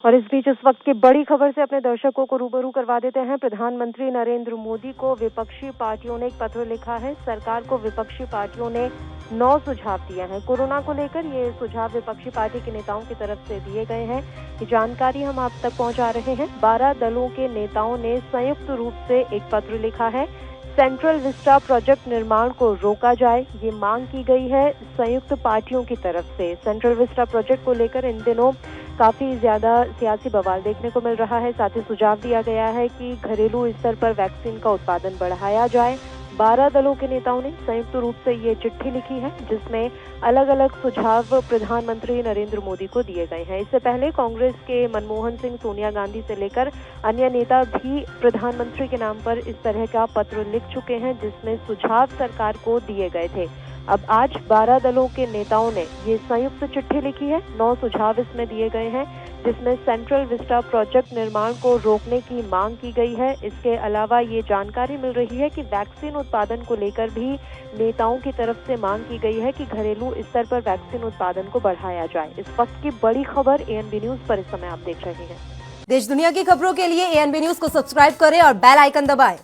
और इस बीच इस वक्त की बड़ी खबर से अपने दर्शकों को रूबरू करवा देते हैं। प्रधानमंत्री नरेंद्र मोदी को विपक्षी पार्टियों ने एक पत्र लिखा है। सरकार को विपक्षी पार्टियों ने 9 सुझाव दिए हैं। कोरोना को लेकर ये सुझाव विपक्षी पार्टी के नेताओं की तरफ से दिए गए हैं। ये जानकारी हम आप तक पहुंचा रहे हैं। 12 दलों के नेताओं ने संयुक्त रूप से एक पत्र लिखा है। सेंट्रल विस्टा प्रोजेक्ट निर्माण को रोका जाए, ये मांग की गई है संयुक्त पार्टियों की तरफ से। सेंट्रल विस्टा प्रोजेक्ट को लेकर इन दिनों काफी ज्यादा सियासी बवाल देखने को मिल रहा है। साथ ही सुझाव दिया गया है कि घरेलू स्तर पर वैक्सीन का उत्पादन बढ़ाया जाए। 12 दलों के नेताओं ने संयुक्त रूप से ये चिट्ठी लिखी है, जिसमें अलग अलग सुझाव प्रधानमंत्री नरेंद्र मोदी को दिए गए हैं। इससे पहले कांग्रेस के मनमोहन सिंह, सोनिया गांधी से लेकर अन्य नेता भी प्रधानमंत्री के नाम पर इस तरह का पत्र लिख चुके हैं, जिसमें सुझाव सरकार को दिए गए थे। अब आज 12 दलों के नेताओं ने ये संयुक्त चिट्ठी लिखी है। 9 सुझाव इसमें दिए गए हैं, जिसमें सेंट्रल विस्टा प्रोजेक्ट निर्माण को रोकने की मांग की गई है। इसके अलावा ये जानकारी मिल रही है कि वैक्सीन उत्पादन को लेकर भी नेताओं की तरफ से मांग की गई है कि घरेलू स्तर पर वैक्सीन उत्पादन को बढ़ाया जाए। इस वक्त की बड़ी खबर एएनबी न्यूज पर इस समय आप देख रहे हैं। देश दुनिया की खबरों के लिए एएनबी न्यूज को सब्सक्राइब करें और बेल आइकन दबाएं।